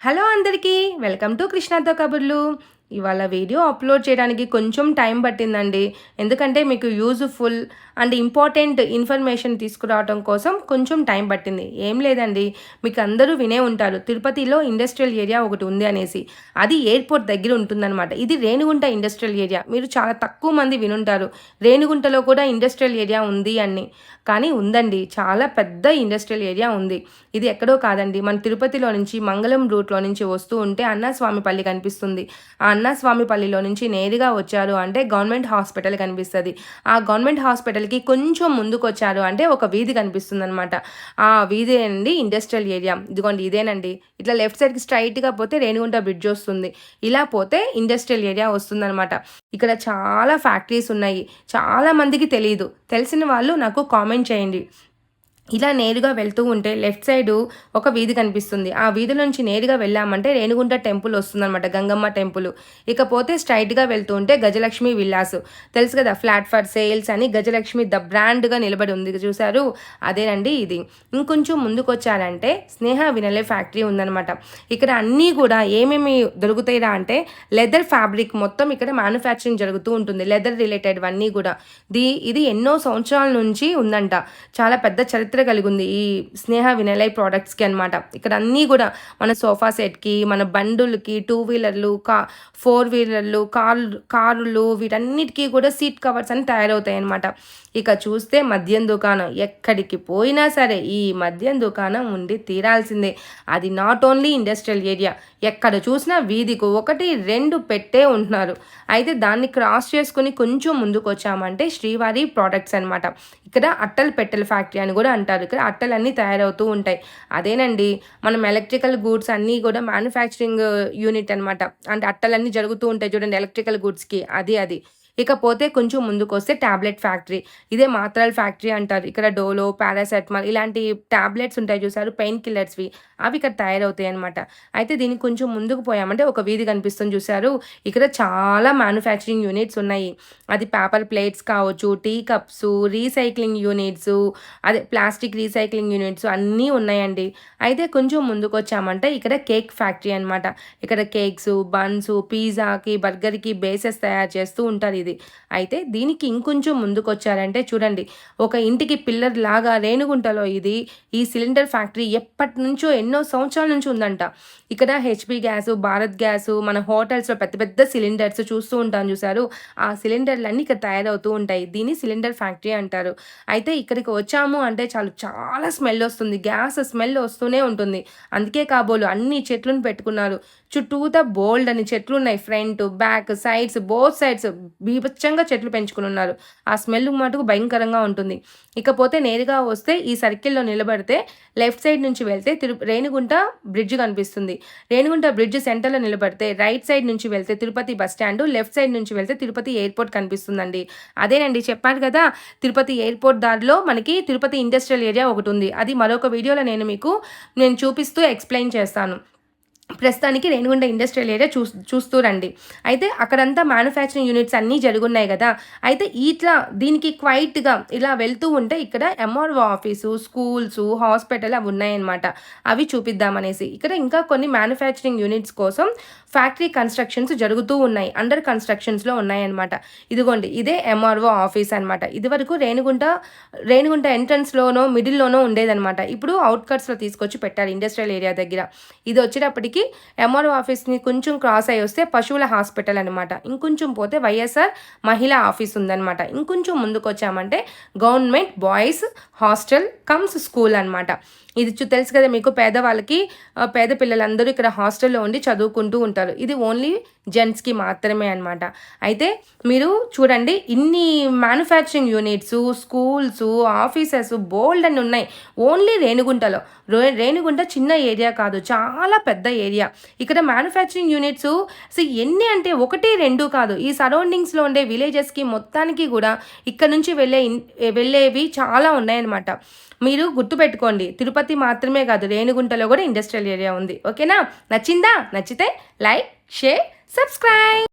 Hello అందరికీ welcome to కృష్ణాతో కబుర్లు. ఇవాళ వీడియో అప్లోడ్ చేయడానికి కొంచెం టైం పట్టిందండి. ఎందుకంటే మీకు యూజ్ఫుల్ అండ్ ఇంపార్టెంట్ ఇన్ఫర్మేషన్ తీసుకురావడం కోసం కొంచెం టైం పట్టింది. ఏం లేదండి, మీకు అందరూ వినే ఉంటారు తిరుపతిలో ఇండస్ట్రియల్ ఏరియా ఒకటి ఉంది అనేసి. అది ఎయిర్పోర్ట్ దగ్గర ఉంటుందన్నమాట. ఇది రేణిగుంట ఇండస్ట్రియల్ ఏరియా. మీరు చాలా తక్కువ మంది వినుంటారు రేణిగుంటలో కూడా ఇండస్ట్రియల్ ఏరియా ఉంది అని. కానీ ఉందండి, చాలా పెద్ద ఇండస్ట్రియల్ ఏరియా ఉంది. ఇది ఎక్కడో కాదండి, మన తిరుపతిలో నుంచి మంగళం రూట్లో నుంచి వస్తూ ఉంటే అన్నాస్వామిపల్లి కనిపిస్తుంది. ఆ అన్నస్వామిపల్లిలో నుంచి నేరుగా వచ్చారు అంటే గవర్నమెంట్ హాస్పిటల్ కనిపిస్తుంది. ఆ గవర్నమెంట్ హాస్పిటల్కి కొంచెం ముందుకు వచ్చారు అంటే ఒక వీధి కనిపిస్తుంది అనమాట. ఆ వీధి అండి ఇండస్ట్రియల్ ఏరియా. ఇదిగోండి ఇదేనండి. ఇట్లా లెఫ్ట్ సైడ్కి స్ట్రైట్గా పోతే రేణిగుంట బ్రిడ్జ్ వస్తుంది. ఇలా పోతే ఇండస్ట్రియల్ ఏరియా వస్తుందన్నమాట. ఇక్కడ చాలా ఫ్యాక్టరీస్ ఉన్నాయి. చాలా మందికి తెలియదు. తెలిసిన వాళ్ళు నాకు కామెంట్ చేయండి. ఇలా నేరుగా వెళ్తూ ఉంటే లెఫ్ట్ సైడు ఒక వీధి కనిపిస్తుంది. ఆ వీధి నుంచి నేరుగా వెళ్ళామంటే రేణిగుంట టెంపుల్ వస్తుందన్నమాట, గంగమ్మ టెంపుల్. ఇకపోతే స్ట్రైట్గా వెళ్తూ ఉంటే గజలక్ష్మి విల్లాస్. తెలుసు కదా, ఫ్లాట్ ఫర్ సేల్స్ అని గజలక్ష్మి ద బ్రాండ్గా నిలబడి ఉంది చూసారు, అదేనండి ఇది. ఇంకొంచెం ముందుకు వచ్చారంటే స్నేహ వినలే ఫ్యాక్టరీ ఉందన్నమాట. ఇక్కడ అన్నీ కూడా ఏమేమి దొరుకుతాయిరా అంటే లెదర్ ఫ్యాబ్రిక్ మొత్తం ఇక్కడ మ్యానుఫ్యాక్చరింగ్ జరుగుతూ ఉంటుంది. లెదర్ రిలేటెడ్ అన్నీ కూడా. ఇది ఎన్నో సంవత్సరాల నుంచి ఉందంట. చాలా పెద్ద చరిత్ర కలిగి ఉంది ఈ స్నేహ వినలై ప్రోడక్ట్స్కి అనమాట. ఇక్కడ అన్నీ కూడా మన సోఫా సెట్కి, మన బండులకి, 2 వీలర్లు, 4 వీలర్లు, కారులు వీటన్నిటికీ కూడా సీట్ కవర్స్ అని తయారవుతాయి అనమాట. ఇక చూస్తే మద్యం దుకాణం. ఎక్కడికి పోయినా సరే ఈ మద్యం దుకాణం ఉండి తీరాల్సిందే. అది నాట్ ఓన్లీ ఇండస్ట్రియల్ ఏరియా, ఎక్కడ చూసినా వీధికి 1, 2 పెట్టే ఉంటున్నారు. అయితే దాన్ని క్రాస్ చేసుకుని కొంచెం ముందుకు వచ్చామంటే శ్రీవారి ప్రోడక్ట్స్ అనమాట. ఇక్కడ అట్టలు పెట్టెల ఫ్యాక్టరీ అని కూడా అంటారు. ఇక్కడ అట్టలన్నీ తయారవుతూ ఉంటాయి. అదేనండి, మనం ఎలక్ట్రికల్ గూడ్స్ అన్నీ కూడా మ్యానుఫ్యాక్చరింగ్ యూనిట్ అనమాట. అంటే అట్టలన్నీ జరుగుతూ ఉంటాయి చూడండి ఎలక్ట్రికల్ గూడ్స్కి, అది. ఇకపోతే కొంచెం ముందుకు వస్తే ట్యాబ్లెట్ ఫ్యాక్టరీ. ఇదే మాత్రల ఫ్యాక్టరీ అంటారు. ఇక్కడ డోలో, పారాసెటమాల్ ఇలాంటి ట్యాబ్లెట్స్ ఉంటాయి చూసారు, పెయిన్ కిల్లర్స్వి, అవి ఇక్కడ తయారవుతాయి అనమాట. అయితే దీనికి కొంచెం ముందుకు పోయామంటే ఒక వీధి కనిపిస్తుంది చూసారు. ఇక్కడ చాలా మ్యానుఫ్యాక్చరింగ్ యూనిట్స్ ఉన్నాయి. అది పేపర్ ప్లేట్స్ కావచ్చు, టీ కప్స్, రీసైక్లింగ్ యూనిట్స్, అదే ప్లాస్టిక్ రీసైక్లింగ్ యూనిట్స్ అన్నీ ఉన్నాయండి. అయితే కొంచెం ముందుకు వచ్చామంటే ఇక్కడ కేక్ ఫ్యాక్టరీ అనమాట. ఇక్కడ కేక్స్, బన్స్, పిజ్జాకి, బర్గర్కి బేసెస్ తయారు చేస్తూ ఉంటారు. ఇది అయితే దీనికి ఇంకొంచెం ముందుకు వచ్చారంటే చూడండి, ఒక ఇంటికి పిల్లర్ లాగా రేణిగుంటలో ఈ సిలిండర్ ఫ్యాక్టరీ ఎప్పటి నుంచో ఎన్నో సంవత్సరాల నుంచి ఉందంట. ఇక్కడ హెచ్పి గ్యాసు, భారత్ గ్యాసు, మన హోటల్స్లో పెద్ద పెద్ద సిలిండర్స్ చూస్తూ ఉంటాం చూసారు, ఆ సిలిండర్లన్నీ ఇక్కడ తయారవుతూ ఉంటాయి. దీన్ని సిలిండర్ ఫ్యాక్టరీ అంటారు. అయితే ఇక్కడికి వచ్చాము అంటే చాలా స్మెల్ వస్తుంది, గ్యాస్ స్మెల్ వస్తూనే ఉంటుంది. అందుకే కాబోలు అన్ని చెట్లను పెట్టుకున్నారు. చుట్టూతా బోల్డ్ అని చెట్లు ఉన్నాయి. Front, back, sides, both sides బీభత్సంగా చెట్లు పెంచుకుని ఉన్నారు. ఆ స్మెల్ మటుకు భయంకరంగా ఉంటుంది. ఇకపోతే నేరుగా వస్తే ఈ సర్కిల్లో నిలబడితే లెఫ్ట్ సైడ్ నుంచి వెళ్తే రేణిగుంట బ్రిడ్జ్ కనిపిస్తుంది. రేణిగుంట బ్రిడ్జ్ సెంటర్లో నిలబడితే రైట్ సైడ్ నుంచి వెళ్తే Tirupati bus stand, left side నుంచి వెళ్తే తిరుపతి ఎయిర్పోర్ట్ కనిపిస్తుందండి. అదేనండి చెప్పాను కదా, తిరుపతి ఎయిర్పోర్ట్ దారిలో మనకి తిరుపతి ఇండస్ట్రియల్ ఏరియా ఒకటి ఉంది. అది మరొక వీడియోలో నేను చూపిస్తూ ఎక్స్ప్లెయిన్ చేస్తాను. ప్రస్తుతానికి రేణిగుంట ఇండస్ట్రియల్ ఏరియా చూస్తూ రండి. అయితే అక్కడంతా మ్యానుఫ్యాక్చరింగ్ యూనిట్స్ అన్నీ జరుగున్నాయి కదా. అయితే ఇట్లా దీనికి క్వైట్గా ఇలా వెళ్తూ ఉంటే ఇక్కడ ఎంఆర్ఓ ఆఫీసు, స్కూల్స్, హాస్పిటల్ అవి ఉన్నాయన్నమాట. అవి చూపిద్దామనేసి ఇక్కడ ఇంకా కొన్ని మ్యానుఫ్యాక్చరింగ్ యూనిట్స్ కోసం ఫ్యాక్టరీ కన్స్ట్రక్షన్స్ జరుగుతూ ఉన్నాయి, అండర్ కన్స్ట్రక్షన్స్లో ఉన్నాయన్నమాట. ఇదిగోండి ఇదే ఎంఆర్ఓ ఆఫీస్ అనమాట. ఇదివరకు రేణిగుంట ఎంట్రన్స్లోనో మిడిల్లోనో ఉండేదన్నమాట. ఇప్పుడు అవుట్కట్స్లో తీసుకొచ్చి పెట్టారు ఇండస్ట్రియల్ ఏరియా దగ్గర. ఇది వచ్చేటప్పటికి ఎంఆర్ఓ ఆఫీస్ని కొంచెం క్రాస్ అయ్యి వస్తే పశువుల హాస్పిటల్ అనమాట. ఇంకొంచెం పోతే వైఎస్ఆర్ మహిళా ఆఫీస్ ఉందన్నమాట. ఇంకొంచెం ముందుకు వచ్చామంటే government boys hostel comes school అనమాట. ఇది తెలుసు కదా మీకు, పేద పిల్లలందరూ ఇక్కడ హాస్టల్లో ఉండి చదువుకుంటూ ఉంటారు. ఇది ఓన్లీ జెంట్స్కి మాత్రమే అనమాట. అయితే మీరు చూడండి, ఇన్ని మ్యానుఫ్యాక్చరింగ్ యూనిట్స్, స్కూల్స్, ఆఫీసెస్ బోల్డ్ అని ఉన్నాయి ఓన్లీ రేణిగుంటలో. రేణిగుంట చిన్న ఏరియా కాదు, చాలా పెద్ద ఏరియా. ఇక్కడ మ్యానుఫ్యాక్చరింగ్ యూనిట్స్ ఎన్ని అంటే 1, 2 కాదు, ఈ సరౌండింగ్స్లో ఉండే విలేజెస్కి మొత్తానికి కూడా ఇక్కడ నుంచి వెళ్ళేవి చాలా ఉన్నాయన్నమాట. మీరు గుర్తుపెట్టుకోండి, తిరుపతి మాత్రమే కాదు రేణిగుంటలో కూడా ఇండస్ట్రియల్ ఏరియా ఉంది. ఓకేనా? నచ్చిందా? నచ్చితే లైక్, షేర్, సబ్స్క్రైబ్.